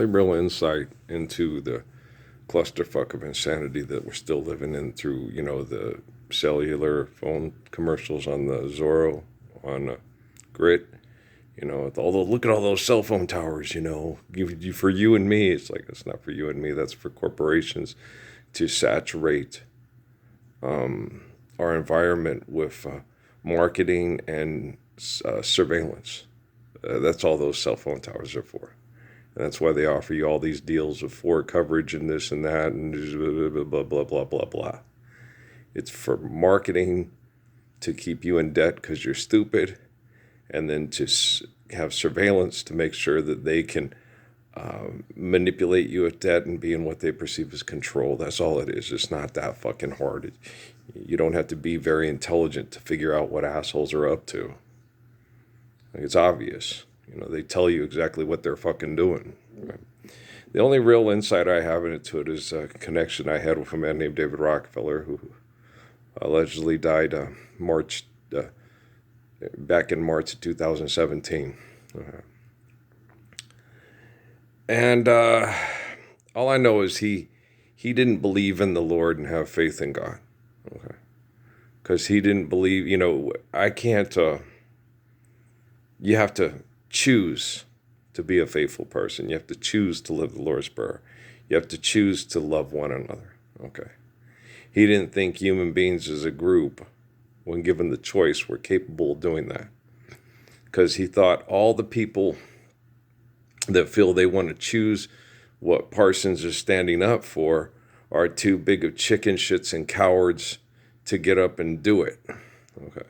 real insight into the clusterfuck of insanity that we're still living in through, the cellular phone commercials on the Zorro, on Grit. Look at all those cell phone towers, for you and me. It's like, it's not for you and me. That's for corporations to saturate our environment with marketing and surveillance. That's all those cell phone towers are for. And that's why they offer you all these deals of for coverage and this and that and blah, blah, blah, blah, blah, blah. It's for marketing to keep you in debt because you're stupid, and then to have surveillance to make sure that they can manipulate you at debt and be in what they perceive as control. That's all it is. It's not that fucking hard. You don't have to be very intelligent to figure out what assholes are up to. Like, it's obvious. They tell you exactly what they're fucking doing. Right? The only real insight I have into it is a connection I had with a man named David Rockefeller, who allegedly died back in March of 2017. And all I know is he didn't believe in the Lord and have faith in God. Okay. Because he didn't believe, I can't, you have to choose to be a faithful person. You have to choose to live the Lord's Prayer. You have to choose to love one another. Okay. He didn't think human beings as a group, when given the choice, were capable of doing that. Because he thought all the people that feel they want to choose what Parsons is standing up for are too big of chicken shits and cowards to get up and do it. Okay.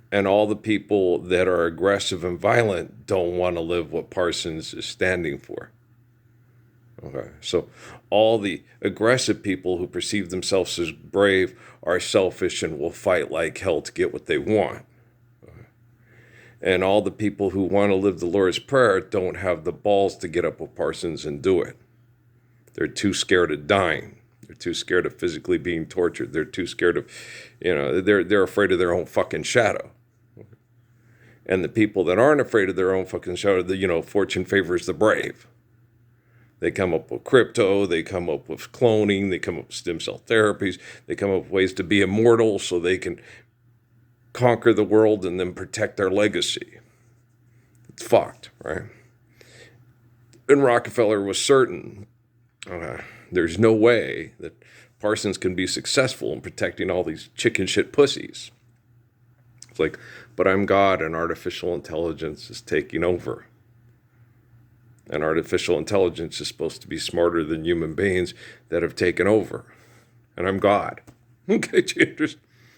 And all the people that are aggressive and violent don't want to live what Parsons is standing for. Okay. So all the aggressive people who perceive themselves as brave are selfish and will fight like hell to get what they want. Okay. And all the people who want to live the Lord's Prayer don't have the balls to get up with Parsons and do it. They're too scared of dying. They're too scared of physically being tortured. They're too scared of, they're afraid of their own fucking shadow. And the people that aren't afraid of their own fucking shadow, fortune favors the brave. They come up with crypto, they come up with cloning, they come up with stem cell therapies, they come up with ways to be immortal so they can conquer the world and then protect their legacy. It's fucked, right? And Rockefeller was certain there's no way that Parsons can be successful in protecting all these chicken shit pussies. It's like, but I'm God and artificial intelligence is taking over. And artificial intelligence is supposed to be smarter than human beings that have taken over. And I'm God. Okay, Changers.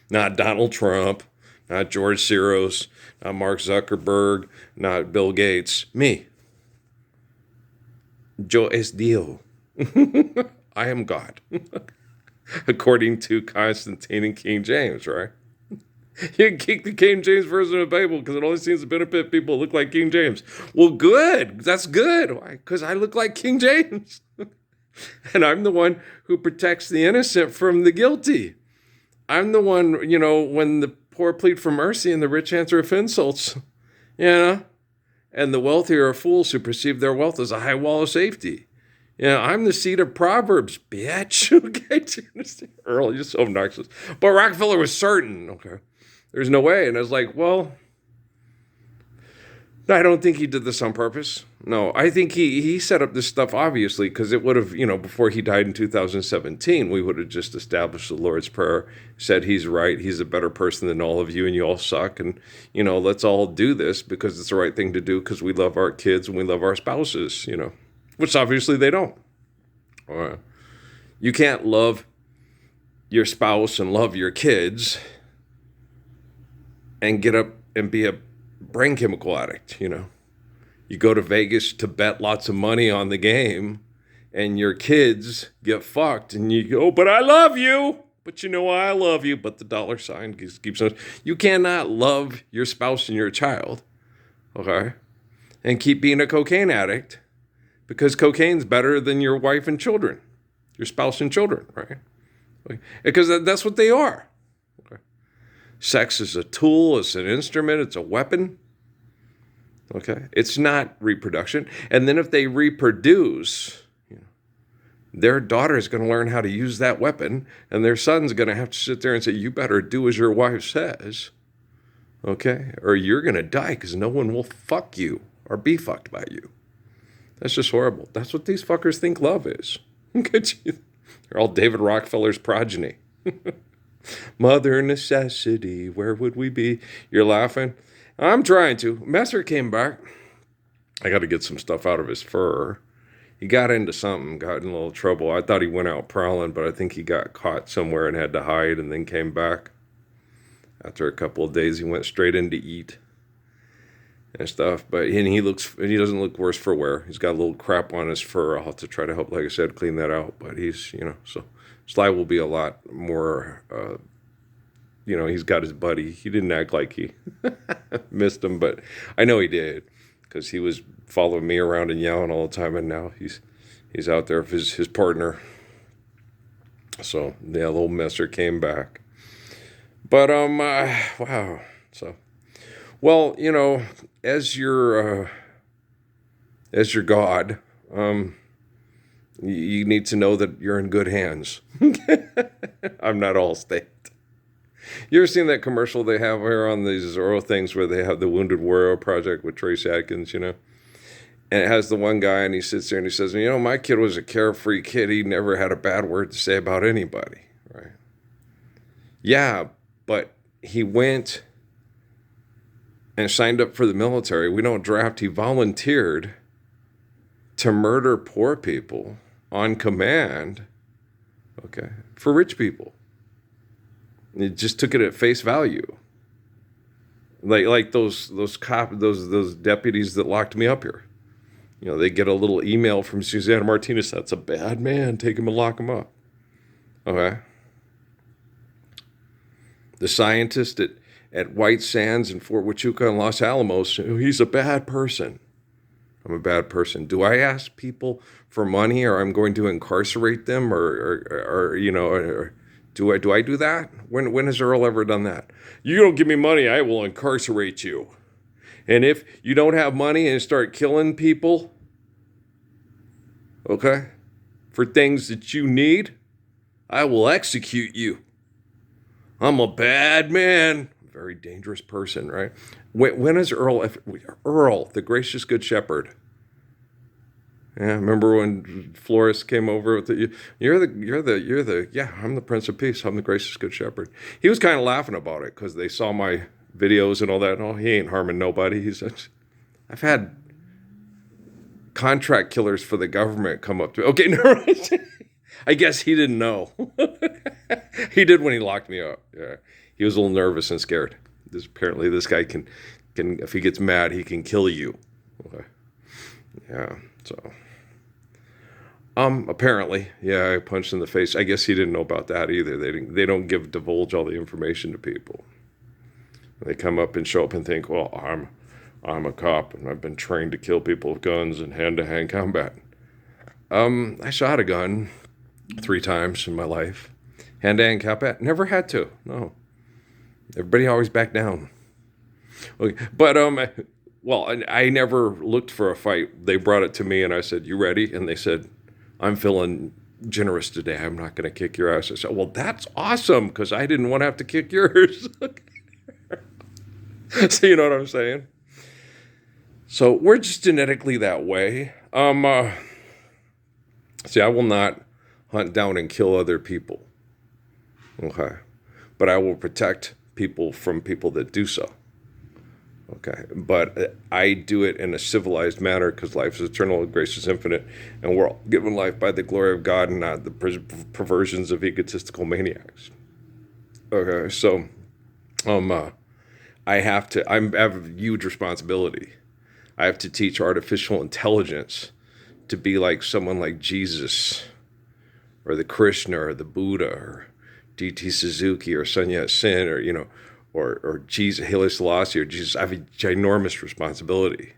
Not Donald Trump, not George Soros, not Mark Zuckerberg, not Bill Gates. Me. Yo es Dio. I am God. According to Constantine and King James, right? You can keep the King James version of the Bible because it only seems to benefit people who look like King James. Well, good. That's good. Why? Because I look like King James. And I'm the one who protects the innocent from the guilty. I'm the one, when the poor plead for mercy and the rich answer with insults. And the wealthy are fools who perceive their wealth as a high wall of safety. I'm the seed of Proverbs, bitch. Okay, do you understand? Earl, you're so obnoxious. But Rockefeller was certain. Okay. There's no way. And I was like, well, I don't think he did this on purpose. No, I think he set up this stuff, obviously, because it would have, before he died in 2017, we would have just established the Lord's Prayer, said he's right, he's a better person than all of you, and you all suck, and, let's all do this because it's the right thing to do because we love our kids and we love our spouses, which obviously they don't. You can't love your spouse and love your kids and get up and be a brain chemical addict, You go to Vegas to bet lots of money on the game and your kids get fucked and you go, but I love you. But I love you. But the dollar sign keeps on. You cannot love your spouse and your child, okay, and keep being a cocaine addict because cocaine's better than your wife and children, your spouse and children, right? Because that's what they are. Sex is a tool, it's an instrument, it's a weapon. Okay, it's not reproduction. And then if they reproduce, their daughter is going to learn how to use that weapon, and their son's going to have to sit there and say, "You better do as your wife says." Okay, or you're going to die because no one will fuck you or be fucked by you. That's just horrible. That's what these fuckers think love is. They're all David Rockefeller's progeny. Mother necessity, where would we be? You're laughing? I'm trying to. Messer came back. I got to get some stuff out of his fur. He got into something, got in a little trouble. I thought he went out prowling, but I think he got caught somewhere and had to hide and then came back. After a couple of days, he went straight in to eat and stuff. But he doesn't look worse for wear. He's got a little crap on his fur. I'll have to try to help, like I said, clean that out. But he's, so Sly will be a lot more, he's got his buddy. He didn't act like he missed him, but I know he did because he was following me around and yelling all the time. And now he's out there with his partner. So, yeah, little Messer came back. But, wow. So, well, as your God, you need to know that you're in good hands. I'm not Allstate. You ever seen that commercial they have here on these Zorro things where they have the Wounded Warrior Project with Trace Adkins, And it has the one guy and he sits there and he says, my kid was a carefree kid. He never had a bad word to say about anybody, right? Yeah, but he went and signed up for the military. We don't draft. He volunteered to murder poor people on command, okay, for rich people. It just took it at face value. Like those deputies that locked me up here. They get a little email from Susana Martinez. That's a bad man. Take him and lock him up. Okay. The scientist at White Sands and Fort Huachuca and Los Alamos, he's a bad person. I'm a bad person. Do I ask people for money, or I'm going to incarcerate them, or do I do that? When has Earl ever done that? You don't give me money, I will incarcerate you. And if you don't have money and start killing people, okay, for things that you need, I will execute you. I'm a bad man. Very dangerous person, right? When is Earl, the gracious good shepherd? Yeah, remember when Flores came over with I'm the Prince of Peace. I'm the gracious good shepherd. He was kind of laughing about it because they saw my videos and all that. Oh, he ain't harming nobody. I've had contract killers for the government come up to me. Okay, no, I guess he didn't know. He did when he locked me up. Yeah, he was a little nervous and scared. Apparently, this guy can if he gets mad, he can kill you. Okay. Yeah. So. Apparently, yeah, I punched in the face. I guess he didn't know about that either. They don't divulge all the information to people. They come up and show up and think, well, I'm a cop and I've been trained to kill people with guns and hand-to-hand combat. I shot a gun 3 times in my life. Hand-to-hand combat, never had to. No, everybody always backed down. Okay, but well, I never looked for a fight. They brought it to me and I said, "You ready?" And they said, "I'm feeling generous today. I'm not going to kick your ass." I said, "Well, that's awesome because I didn't want to have to kick yours." So you know what I'm saying? So we're just genetically that way. See, I will not hunt down and kill other people. Okay. But I will protect people from people that do so. Okay. But I do it in a civilized manner because life is eternal and grace is infinite. And we're all given life by the glory of God and not the perversions of egotistical maniacs. Okay. So, I have a huge responsibility. I have to teach artificial intelligence to be like someone like Jesus or the Krishna or the Buddha or D.T. Suzuki or Sun Yat-sen or Jesus, Haile Selassie or Jesus. I have a ginormous responsibility.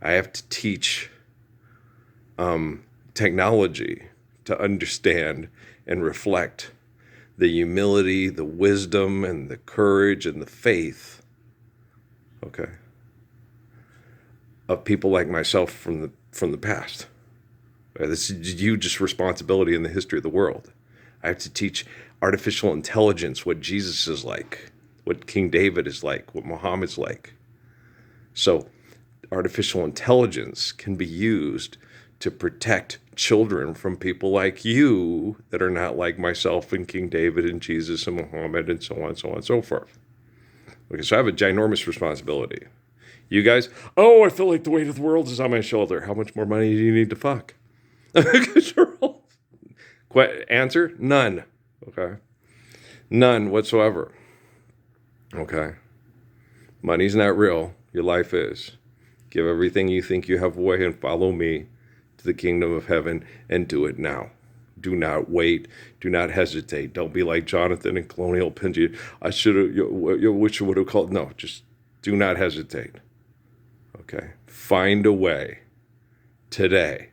I have to teach technology to understand and reflect the humility, the wisdom, and the courage and the faith. Okay. of people like myself from the past. This is a huge responsibility in the history of the world. I have to teach artificial intelligence what Jesus is like, what King David is like, what Muhammad's like. So artificial intelligence can be used to protect children from people like you that are not like myself and King David and Jesus and Muhammad and so on, so on, and so forth. Okay, so I have a ginormous responsibility. You guys, oh, I feel like the weight of the world is on my shoulder. How much more money do you need to fuck? Answer, none. Okay. None whatsoever. Okay. Money's not real. Your life is. Give everything you think you have away and follow me to the kingdom of heaven, and do it now. Do not wait. Do not hesitate. Don't be like Jonathan and Colonial Pinji. I should have, wish I would have called. No, just do not hesitate. Okay. Find a way today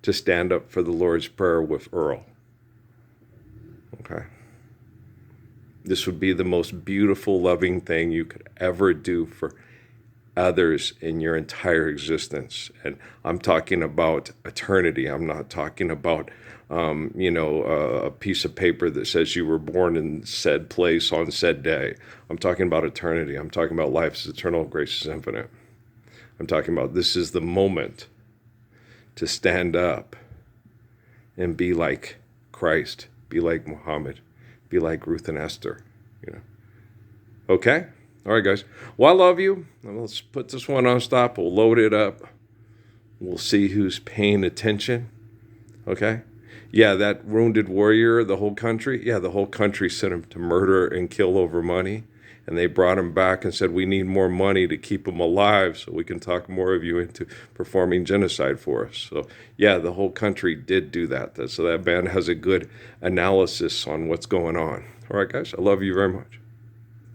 to stand up for the Lord's Prayer with Earl. Okay. This would be the most beautiful, loving thing you could ever do for others in your entire existence. And I'm talking about eternity. I'm not talking about, a piece of paper that says you were born in said place on said day. I'm talking about eternity. I'm talking about life is eternal, grace is infinite. I'm talking about this is the moment to stand up and be like Christ, be like Muhammad, be like Ruth and Esther, Okay? All right, guys. Well, I love you. Let's put this one on stop. We'll load it up. We'll see who's paying attention. Okay? Yeah, that wounded warrior, the whole country. Yeah, the whole country sent him to murder and kill over money. And they brought him back and said, we need more money to keep him alive so we can talk more of you into performing genocide for us. So, yeah, the whole country did do that. So that man has a good analysis on what's going on. All right, guys. I love you very much.